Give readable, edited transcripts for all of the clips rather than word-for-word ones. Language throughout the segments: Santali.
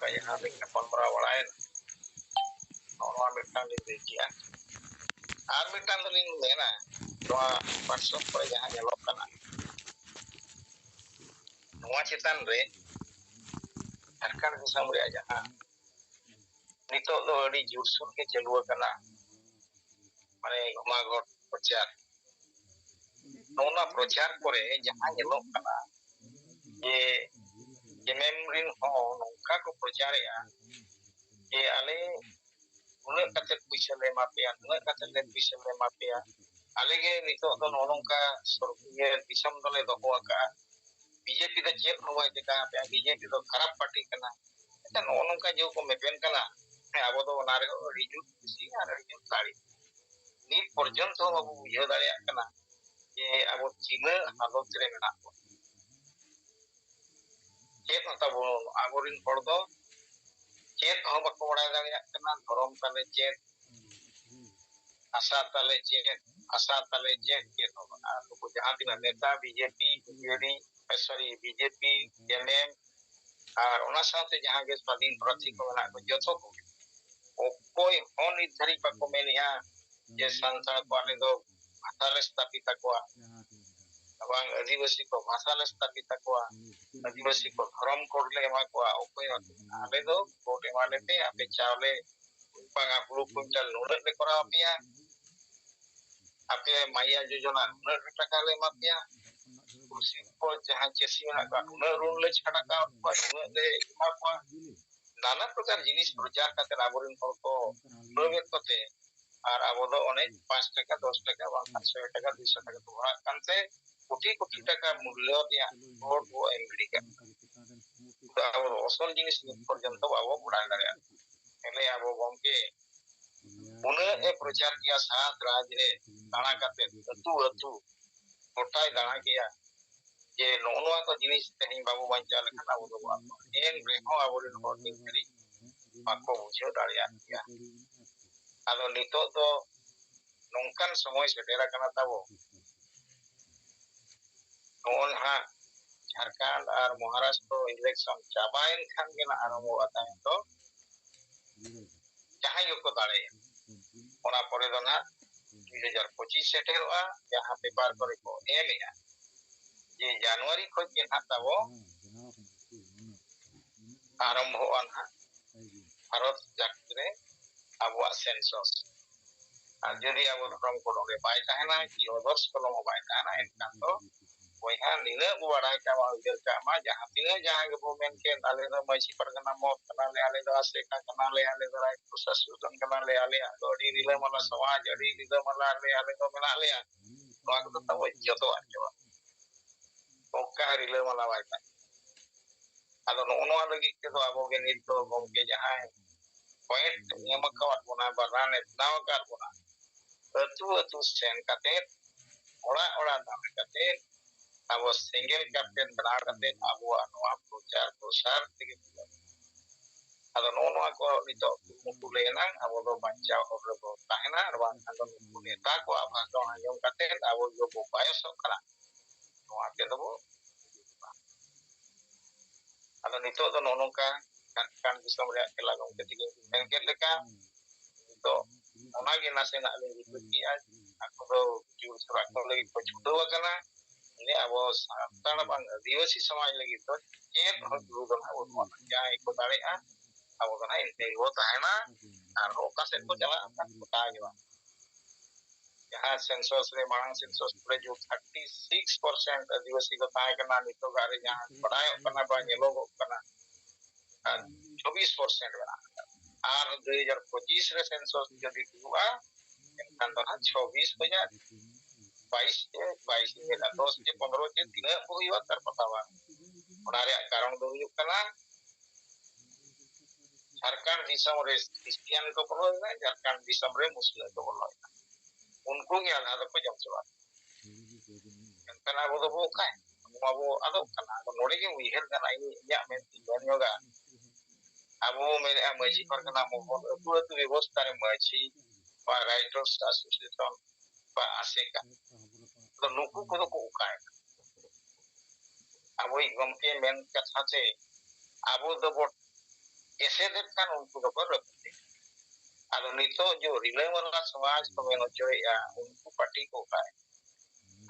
yang kapal merawalain orang mitang di Belgia mitang tuh lingkungan mana doa pasok yang hanya lokal semua citan re akan bisa mulai aja nito lo di jursul ke jalur kena mana magot projar nona projar kore jangan nyelok kena ye memrin ho nongka ko projar ya ye ale unak kata puisi le mafia unak kata le puisi le mafia ale ge nito do nongka sorbiye disam dole do ka BJP da cek nuwa jika BJP do kharap party kana eta nongka jo ko mepen kana abo do onare riju si ar riju tari ni porjonto babu yo dare kana je abo china halut re mena ko cek nata bo aborin pordo cek ho bako bada dare kana dhorom tale cek asa tale cek gitu aku jahan tina neta BJP BJP MM আর ওনার সাথে যাহা গে স্বাধীন প্রার্থী কো মেনা কো যত কো कोई होन इधरी पको मेनिया जे संसार को आले दो भाषाले स्थापित को अबांग आदिवासी को भाषाले स्थापित को आदिवासी को धर्म कोडले एमा को कोई आले दो कोट एमाले पे आपे चावले पांगा पुलु कुंटल नुरत ले करा पिया आपे माया योजना नुरत टका ले मापिया kursi ko jahan cesi na ka नुरत ले छटा का नुरत ले मापा नाना प्रकार जिनिस प्रचार करते आबोरिन हर को प्रवेश करते और आबो दो अनेक 5 টাকা 10 টাকা 100 টাকা 200 টাকা तो बड़ा कांते कोटी कोटी टाका मूल्य दिया और वो एमडी का तो आबो असल जिनिस पर्यंत आबो बड़ा दाया एले आबो गमके उन ए प्रचार किया सात राज्य दाना करते अतु गोटाय दाना किया जे नोनवा को जिनिस तेही बाबू बंचा लेखना वो दो एन रेहो आबोरिन हर दिनरी पाको बुझो दाड़िया किया आदो नितो तो नोंकान समय सेटेरा कना ताबो नोन हा झारखंड और महाराष्ट्र इलेक्शन चाबाइन खान के ना आरंभ आता है तो जहां को दाड़े ओना परे दो ना 2025 सेटेरवा जहां पेपर करे को एमया ये जनवरी को के ना ताबो आरंभ होन हा भारत जाकरे आबो सेंसस আর যদি আবার রকম করে পাই তাহে না কি অদর্শ কলম পাই তাহে না এনকান তো ওইহা নিলে বুড়াই কামা উজর কামা যাহা তিনে যাহা গে বুমেন के आले द मसी परगना मो कनाले आले द आसे का कनाले आले द राय प्रशासन कनाले आले अडी रिले मला समाज अडी रिले मला आले द मेना आले नोआ को तब जतो आजो ओका रिले मला बाइता आदो नोआ लगी के तो आबो गे नित तो गमके जहां पॉइंट नियम का बना बराने नाव कर बना अतु सेन कते ओड़ा दाम कते अब सिंगल कैप्टन बना कते अब नोआ प्रचार प्रसार तके आदो नोआ को नितो मुकु लेना अब दो बच्चा और दो ताहना और आदो मुकु नेता को अब तो आयम कते अब जो बायस करा नोआ के दो आदो नितो तो नोनो का kan bisa melihat kelagong ketika bengkel leka itu onagi nase nak lagi pergian aku do jur surat lagi pejudo kana ini abo sangat bang diwasi samaj lagi to cek dulu kan abo ya ikut tarik abo kana ini wo tahena ar okas ko jala akan kota gitu यहाँ सेंसस रे मांग सेंसस पूरे जो 36% आदिवासी को ताए कना नितो गारे यहाँ पढ़ाई करना बा लोग कना 24% बना और 2025 रे सेंसस जदि हुआ एनखान तो 26 बजा 22 के 10 के 15 के तीन हुआ कर पतावा ओनारे कारण दो हुई कना झारखंड दिसम रे क्रिश्चियन को बोलो है झारखंड दिसम रे मुस्लिम को बोलो है उनको के आधार पर जम चला कना वो तो का वो अदो कना नोड़े के उइहर कना इया में yoga Abu mere amaji perkena mohon tu व्यवस्था रे maji pa writers association pa aseka to nuku ko ko ukai abu igom ke men katha che abu do bot esedet kan unku doko repete ado nito jo rilema समाज ko men ojoy ya unku parti ko kai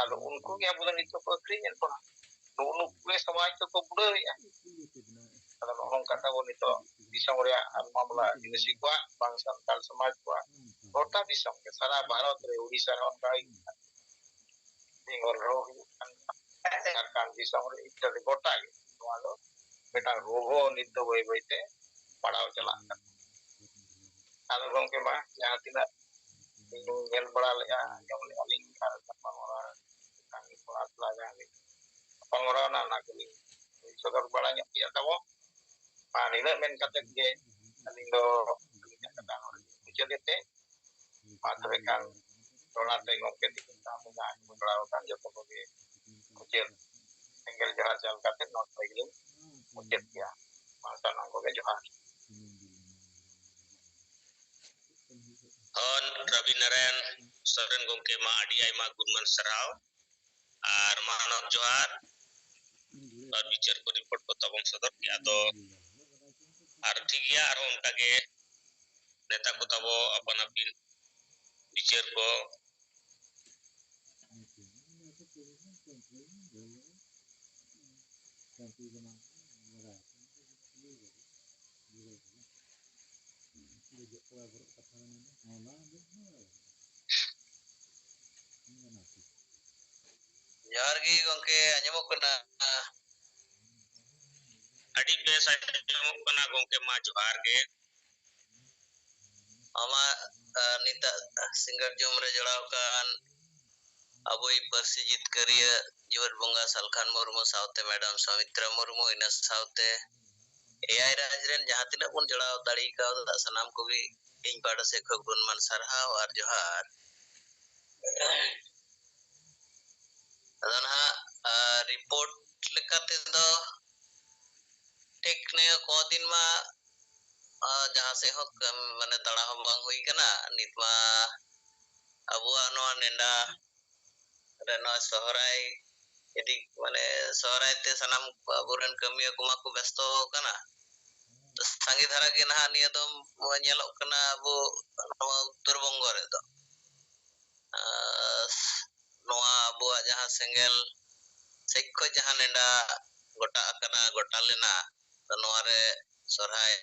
ado unku ya bulan itu ko kriyen ko nunu ke समाज ko budaya ya ado ngomong kata ko nito bisa ngria mamla dinesi ko bangsa tal समाज ko kota bisa ke sara bharat re odisha ron kai tinggal roh kan bisa ngria itu kota gitu ado beta rogo nito boy boyte padaw jalan ado gongke mah jahat tidak ingin beralih ya yang paling sama orang kami pelat lagi pengorban anak ini saudara balanya ya tahu pani le men kata ge alindo kata orang jadi teh patrekan dolar tengok ke di kita punya melakukan jatuh bagi kecil tinggal jalan kata not lagi kecil ya masa nangko ke jahat on Rabi Naren saren gongke ma adi aima gunman serau ar mahanok johar ar bicar ko report ko tabong sodor ya to ar ठीक ya ar onka ge neta ko tabo apan apin bicar ko Johar gi gongke anyamok kena adi bes anyamok kena gongke ma johar ge ama nita singgar jumre jolaw kan aboi parsi jitkariya jiwat bonga salkhan murmu saute madam Samitra murmu ina saute AI rajren jahan tindak pun jolaw dali ka sanam kogi ing pada se khobun man sarhaw ar johar adana report lekate do ठीक ने kodin ma jahan se hok mane tara bang hui kana nitma abuwa noa nenda reno sohrai jadi mane sohrai te sanam aburan kamiya kumaku besto kana sangi dhara ge nah niya dom nyelok kana abu noa Uttar Bongo re do noa abuwa jahan sengel sekko jahan nenda gota akana gota lena noa re sohrai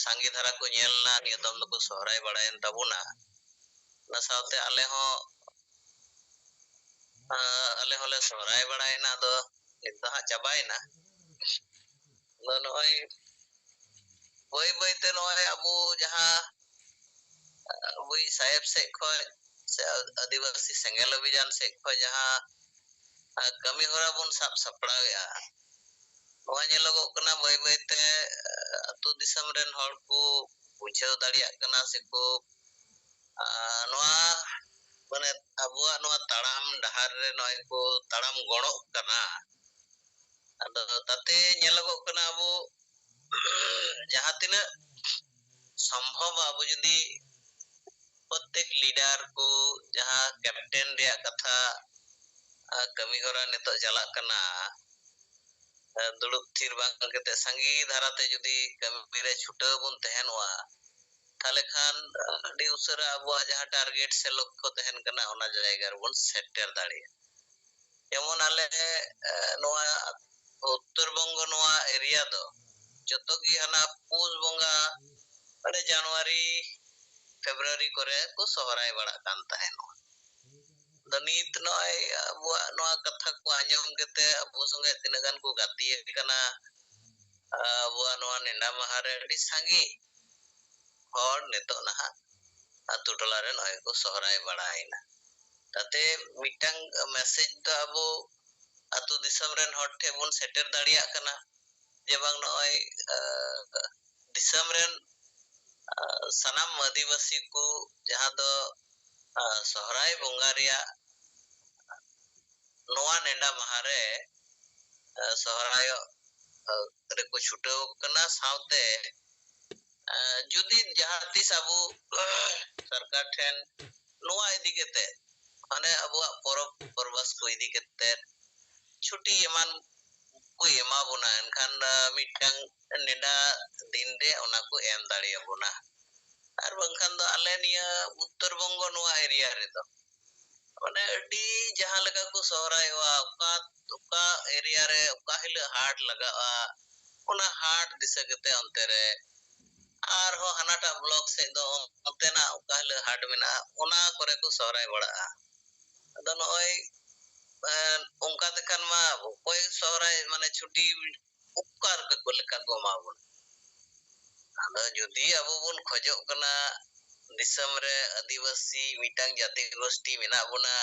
sangi dhara ko nyelna niya dom do sohrai badayen tabuna na saute ale hole sohrai badaina do nitha chabaina no noy boy boy te noy abu jahan abui saheb se khoj se adivasi sengel abhijan se khoj jahan kami hora bun sab sapड़aw ya noa nyelogok kana boy boy te atu disam ren hor ko bujhaw dariyak kana se ko noa mane abuwa noa taram dahar re noy ko taram gorok kana ado tate nyelogok kana abu jahan tina সম্ভব abu jodi प्रत्येक लीडर को जहां कैप्टन रे कथा कमी होरा नितो चला कना दुड़ुब थिर बांग कते संगी धाराते जदी कमी रे छुटाव बन तहनवा ताले खान अडी उसरा अबुआ जहां टारगेट से लक्ष्य तहन कना ओना जायगा बन सेटर दाड़े जेमन आले नोआ उत्तर बंग नोआ एरिया दो जतो की हना पूस बंगा अरे जनवरी Februari kore ko sohrai bada kan taheno danit noy abuwa noa katha ko anyam kete abu songe tinagan ko gati kana abuwa noa nenda mahare di sangi hor neto naha atu tola re noy ko sohrai badaina tate mitang message do abu atu disam ren hor the bun setter dariya kana je bang noy disam ren sanam आदिवासी को जहां दो सोहराय बोंगा रिया नोआ नेंडा महारे सोहराय रे को छुटाव कना सावते जुदी जहां तिस अबु सरकार ठेन नोआ इदी केते माने अबुआ परब परबस को इदी केते छुट्टी एमान ko ema bona enkhan mitang neda din re ona ko em dare abona ar bangkhan do ale niya Uttar Bongo noa area re do mane adi jahan lega ko sohrai wa oka area re oka hile hard laga ona hard disa kete onte re ar ho hanata block se do onte na oka hile hard mena ona kore ko sohrai bada ado noi onka dekan ma koi sohrai mane chuti ukar ke ko leka ko ma bon ado jodi abo bon khojok kana disam re adivasi mitang jati gosti mena bona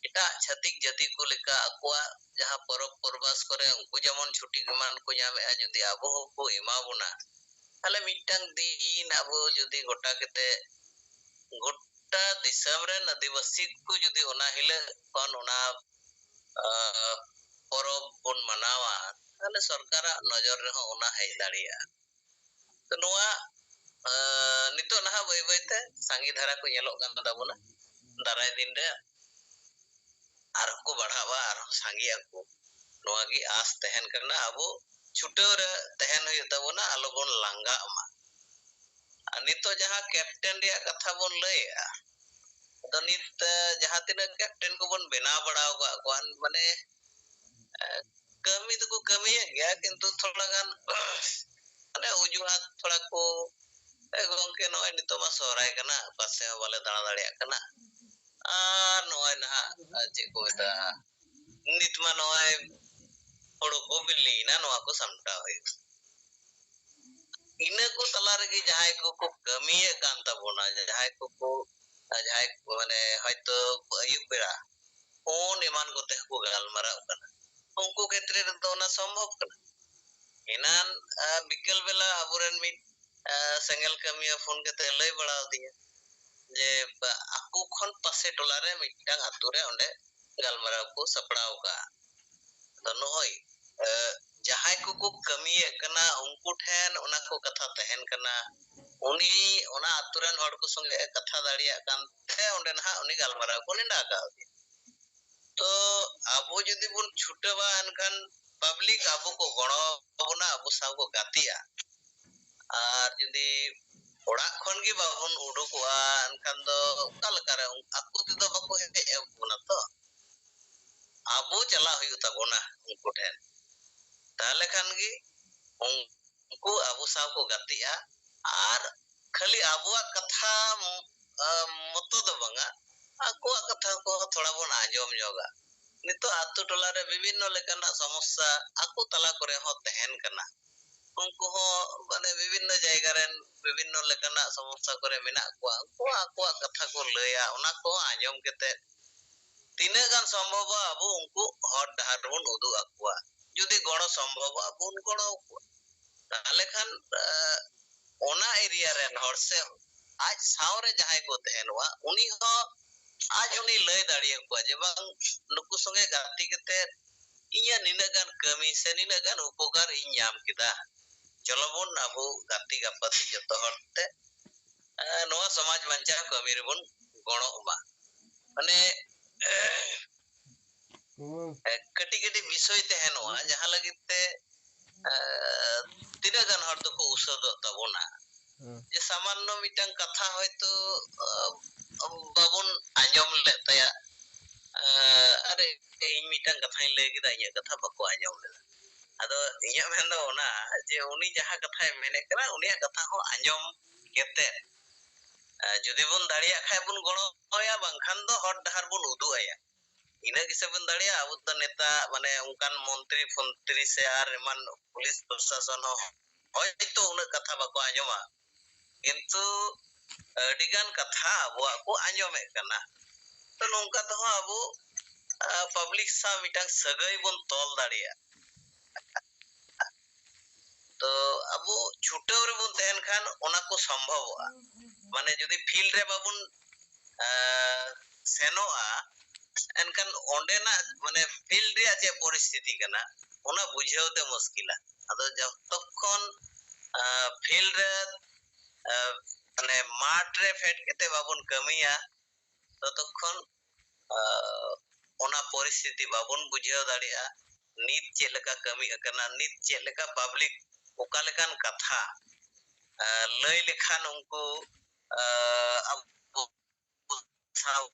eta chhatik jati ko leka akwa jaha porob porbas kore unku jemon chuti geman ko nyame jodi abo ko ema bona tale mitang din abo jodi gota kete gota disam re adivasi ko jodi ona hile kon ona porob bon manawa tale sarkara nojor re ona hej daria to noa nito naha bai bai te sangi dhara ko nyelok kan tabona darai din re ar ko badhawa ar sangi aku noa gi as tehen karna abo chutaw re tehen huyuk tabona alobon langga ma nito jaha captain dia katha bon laya to nit jaha tinak captain ko bon benaw badaw ka kwan mane kami to ko kami ya kintu thoda gan ane ujuhat thoda ko gongke noy nito ma sohrai kana pase bale dana daria kana noy na chek ko meta nit ma noy horo ko bili na noa ko samtaw huyuk ina ko tala regi jahai ko kami kan tabona jahai ko jahai mane hoyto ayub bera phone eman kote ko galmarao kana unku khetre re to ona sombhob kana enan bikel bela aburen mit sengel kamiya phone kate lay badao diya je aku khon pase tola re mitang atu re onde galmarao ko saprao ka to noy jahai ko kamiye kana unku then ona ko katha tehen kana uni ona aturan hor ko songe katha daria kan the onde na uni galmarao ko nenda ka to abo jodi bun chutawa enkan public abo ko gono bona abo saw ko gatia ar jodi orak khon gi babon udukoa enkan do kalkare aku to bako hete ebona to abo chala huyuk tabona unku then tale khan gi unku abo saw ko gatia ar khali abuak katha moto do banga akuak katha ko thoda bon anjom nyoga nito atu tola re bibinno lekana samosya aku tala kore ho tehen kana unku ho mane bibinno jayga ren bibinno lekana samosya kore menak kwa akuak katha ko laya ona ko anjom kete tina gan sambhava abu unku hot dahar bon udu akwa jodi gono sambhava bun gono tale khan ona area ren hor se aj saure jahai ko tehenwa uni ho aj uni lay daria ko je bang nuku songe gati kete iya nina gan kami se nina gan upokar inyam kita chalo bon abu gati gapati joto horte noa samaj bancha kami re bon gono ma mane kati kati bisoy tehenoa jaha lagit te tina gan hor do ko usado tabona je samanno mitang katha hoyto babon anjom le taya are ᱤᱧ ᱢᱤᱫᱴᱟᱝ ᱠᱟᱛᱷᱟᱧ ᱞᱟᱹᱭ ᱠᱮᱫᱟ ᱤᱧᱟᱹᱜ ᱠᱟᱛᱷᱟ ᱵᱟᱠᱚ ᱟᱸᱡᱚᱢ ᱞᱮᱫᱟ ᱟᱫᱚ ᱤᱧᱟᱹᱜ ᱢᱮᱱ ᱫᱚ ᱚᱱᱟ ᱡᱮ ᱩᱱᱤ ᱡᱟᱦᱟᱸ ᱠᱟᱛᱷᱟᱭ ᱢᱮᱱᱮᱫ ᱠᱟᱱᱟ ᱩᱱᱤᱭᱟᱜ ᱠᱟᱛᱷᱟ ᱦᱚᱸ ᱟᱸᱡᱚᱢ ᱠᱟᱛᱮ ᱡᱩᱫᱤ ᱵᱚᱱ ᱫᱟᱲᱮᱭᱟᱜ ᱠᱷᱟᱡ ᱵᱚᱱ ᱜᱚᱲᱚᱭᱟ ᱵᱟᱝᱠᱷᱟᱱ ᱫᱚ ᱦᱚᱨ ᱰᱟᱦᱟᱨ ᱵᱚᱱ ᱩᱫᱩᱜ ᱟᱭᱟ ᱤᱱᱟᱹ ᱜᱮᱥᱮ ᱵᱚᱱ ᱫᱟᱲᱮᱭᱟᱜᱼᱟ ᱟᱵᱚ ᱫᱚ ᱱᱮᱛᱟ ᱢᱟᱱᱮ ᱚᱱᱠᱟन ᱢᱚᱱᱛᱨᱤ ᱥᱮ ᱟᱨ ᱮᱢᱟᱱ ᱯᱩᱞᱤᱥ ᱯᱨᱚᱥᱟᱥᱚᱱ ᱦᱚᱸ ᱦᱚᱭᱛᱳ ᱩᱱᱟᱹᱜ ᱠᱟᱛᱷᱟ ᱵᱟᱠᱚ ᱟᱸᱡᱚᱢᱟ ᱠᱤᱱᱛᱩ ᱟᱹᱰᱤᱜᱟᱱ ᱠᱟᱛᱷᱟ ᱟᱵᱚᱣᱟᱜ ᱠᱚ ᱟᱸᱡᱚᱢᱮᱫ ᱠᱟᱱᱟ ᱛᱚ ᱱᱚᱝᱠᱟ ᱛᱮᱦᱚᱸ ᱟᱵᱚ public sa mitang sagai bon tol daria to abu chutaw re bon tehen khan ona ko sambhaboa mane jodi field re babun senoa enkan onde na mane field re je poristiti kana ona bujhau te muskila ado jotokhon field re mane mat re fet kete babun kamiya totokhon ona poristiti babon bujhau daria nit chet leka kami akana nit chet leka public oka lekan katha lay lekhan unku abu saw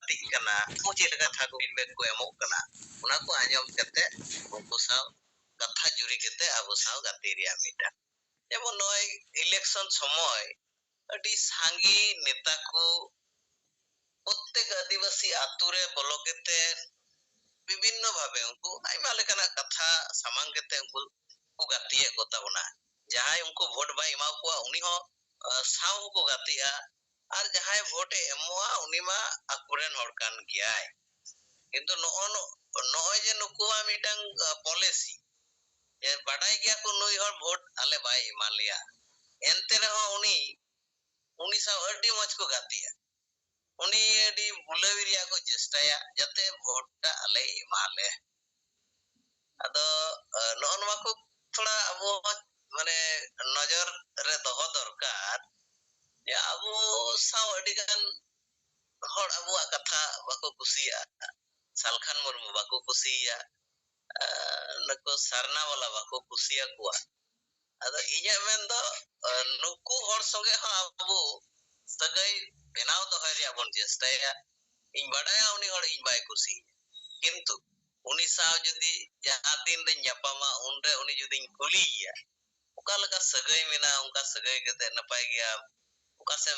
tik kana ko chet leka tha ko feedback ko emok kana una ko anjom kate unku saw katha juri kate abu saw gati riya mita jemon noy election somoy adi sangi neta ko প্রত্যেক আদিবাসী আতুরে বলকেতে বিভিন্ন ভাবে উনকু আইমা লেকানা কথা সামাং কেতে উনকু কু গাতিয়ে কথা বনা যাহাই উনকু ভোট বাই এমাও কোয়া উনি হ সাউ কু গাতিয়া আর যাহাই ভোটে এমোয়া উনি মা আকুরেন হড়কান গিয়াই কিন্তু নয় যে নুকুয়া মিটাং পলিসি যে বাডাই গিয়া কো নুই হর ভোট আলে বাই এমালিয়া এনতে রহ উনি সাউ আডি মজ কো গাতিয়া उनी एडी बुलाविरिया को चेष्टाया जाते भोटटा आले इमाले अदो नोनवा को थोड़ा अबो माने नजर रे दोह दरकार या अबो साव अडी गान हर अबो कथा बाको कुसिया सालखान मुर्मू बाको कुसिया नको सरना वाला बाको कुसिया कुआ अदो इnya men do नुकु हर संगे हा अबो सगै बेनाव दोहय रिया बोन चेष्टाया इन बडाया उनी हर इन बाय कुसी किंतु उनी साव जदी जहां दिन रे ᱧᱟᱯᱟᱢᱟ उनरे उनी जदी कुलिया ओका लगा सगै मेना उनका सगै कते नपाय गया ओका से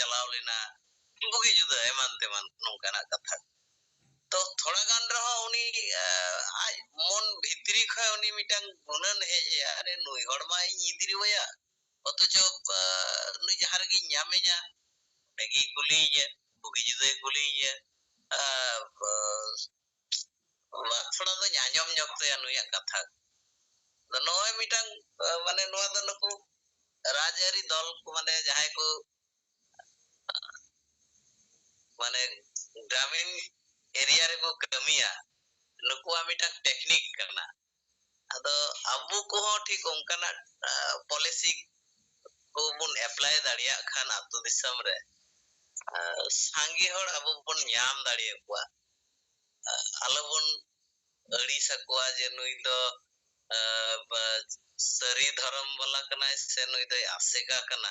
चलाव लेना बुगी जुदा एमान तेमान नोंकाना कथा तो थोड़ा गान रहो उनी आज मन भितरी खय उनी मिटांग गुनन हे अरे नुई हड़मा इदिरी वया অথচ নুই যাহার গি ᱧᱟᱢᱮᱧᱟ ᱱᱮᱜᱤ ᱠᱩᱞᱤᱭᱮ ᱵᱩᱜᱤ ᱡᱩᱫᱟᱹ ᱠᱩᱞᱤᱭᱮ ᱛᱷᱚᱲᱟ ᱫᱚ ᱟᱸᱡᱚᱢ ᱧᱚᱜ ᱛᱮᱭᱟ ᱱᱩᱭᱟᱜ ᱠᱟᱛᱷᱟ ᱱᱚᱜᱼᱚᱭ ᱢᱤᱫᱴᱟᱝ ᱢᱟᱱᱮ ᱱᱚᱣᱟ ᱫᱚ ᱱᱩᱠᱩ ᱨᱟᱡᱽᱟᱹᱨᱤ ᱫᱚᱞ ᱠᱚ ᱢᱟᱱᱮ ᱡᱟᱦᱟᱸᱭ ᱠᱚ ᱢᱟᱱᱮ গ্রামীণ এরিয়া ᱨᱮᱠᱚ ᱠᱟᱹᱢᱤᱭᱟ ᱱᱩᱠᱩᱣᱟᱜ ᱢᱤᱫᱴᱟᱝ ᱴᱮᱠᱱᱤᱠ ᱠᱟᱱᱟ ᱟᱫᱚ ᱟᱵᱚ ᱠᱚᱦᱚᱸ ᱴᱷᱤᱠ ᱚᱱᱠᱟᱱᱟᱜ ᱯᱚᱞᱤᱥᱤ बन एप्लाई दाड़िया खान आतु दिसम रे सांगी हर अब बन ᱧᱟᱢ दाड़िया कुआ आलो बन अड़ी सकुआ जे नुई दो सरी धर्म वाला कना से नुई दो आसेगा कना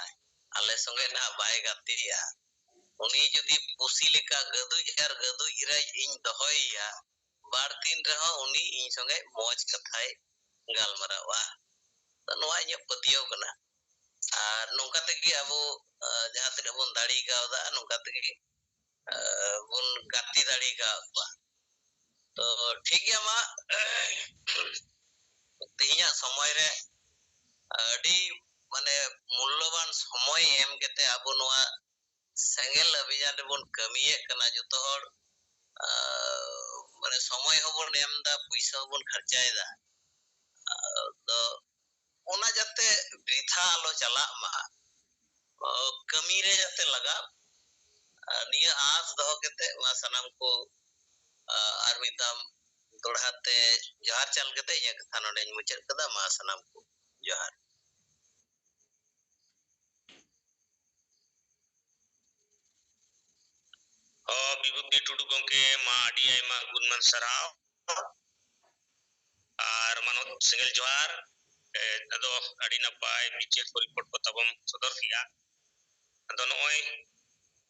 आले संगे ना बाय गातिया उनी जदी पुसी लेका गदु इराय इन दहोइया बार दिन रहो उनी इन संगे मौज कथाय गालमरावा तो नोआ ᱤᱧᱟᱹᱜ ᱯᱟᱹᱛᱭᱟᱹᱣ ᱠᱟᱱᱟ আর নৌকা থেকে আবো যাহা তিনা বন দাড়ি গাওদা নৌকা থেকে বন গাতি দাড়ি গাওয়া তো ঠিক গিয়া মা তিহিᱧᱟ সময় রে আডি মানে মূল্যবান সময় এম কেতে আবো নোয়া সেঙ্গেল অভিযান রে বন কামিয়ে কানা যত হর মানে সময় হবন এমদা পয়সা হবন খরচায়দা তো ओना जाते बृथा आलो चला मा कमी रे जाते लगा निया आस दहो केते मा सनम को आर मिताम दोड़ाते जोहार चल केते इया कथा नोडे मुचत कदा मा सनम को जोहार विभूति टुडू गंके मा आडी आयमा गुणमान सराव आर मानोत सिंगल जोहार अदो अड़ी नपाय बिचेर को रिपोर्ट को तबम सदर किया अदो नोय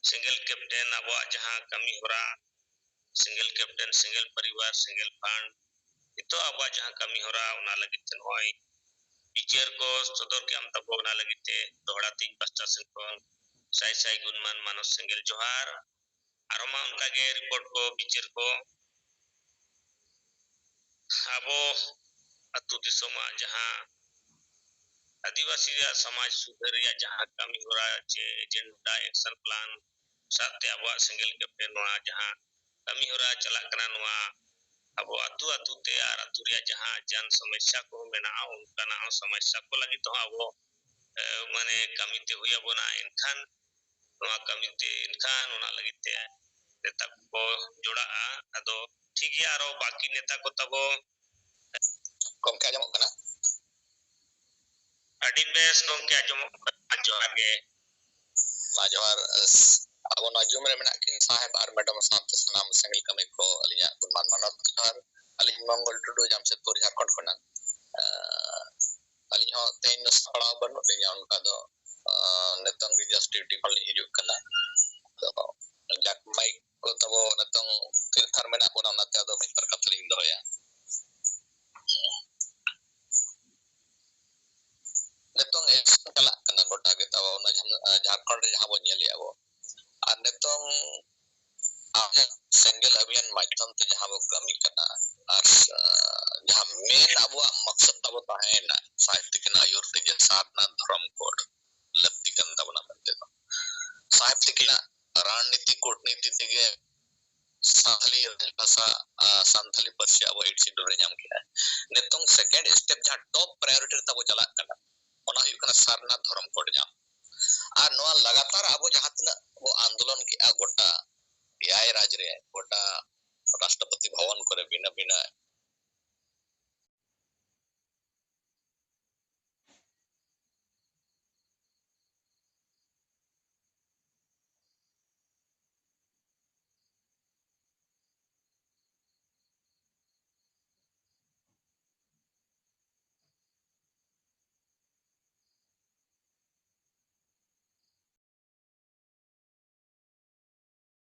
सिंगल कैप्टन अब जहां कमी होरा सिंगल कैप्टन सिंगल परिवार सिंगल फंड इतो अब जहां कमी होरा उना लगित नोय बिचेर को सदर के हम तबो उना लगिते दोहरा तीन पश्चात से को साई साई गुणमान मानस सिंगल जोहार आरोमा उनका के रिपोर्ट को बिचेर को अबो अतु दिसोमा जहां आदिवासी समाज सुधार जहां कमी हो रहा है एजेंडा एक्शन प्लान साथे अब सिंगल कैप्टन नोआ जहां कमी हो रहा चला कना नोआ अब अतु अतु ते आर अतु रिया जहां जन समस्या को मेना उनका ना समस्या को लगी तो अब माने कमी ते हुई बना इनखान नोआ कमी ते इनखान उना लगी ते नेता को जोड़ा अदो ठीक है आरो बाकी नेता को तबो कम क्या जमो कना अड़ी बेस गंके आजम जोहार गे मा जोहार अब नजुम रे मेना किन साहेब आर मैडम साथ सनाम संगल कमी को अलिया गुणमान मानत जोहार Aling Mongol Tudu Jamshedpur Jharkhand khonan aling ho tein padaw banu linya onka do netong gi just duty kali hijuk kana do jak mic ko tabo netong tirthar mena ko na ta do mi perkatling do ya netong es kala kana gota ge tabo na Jharkhand re jaha bo nyel ya bo ar netong aja single avian माध्यम te jaha bo kami kana ar jaha main abuak maksud tabo tahena sahibtik na ayur te sadna dharam code lakti kan tabona mente do sahibtik na raniti kutniti tege santhali bhasa santhali parsi abo 8 schedule re nyam kina netong second step jaha top priority tabo jalak kana ona huyuk kana sarna dharam code nyam ar noa lagatar abo jaha tina bo आंदोलन ki a gota AI raj re gota Rashtrapati Bhavan करे बिना बिना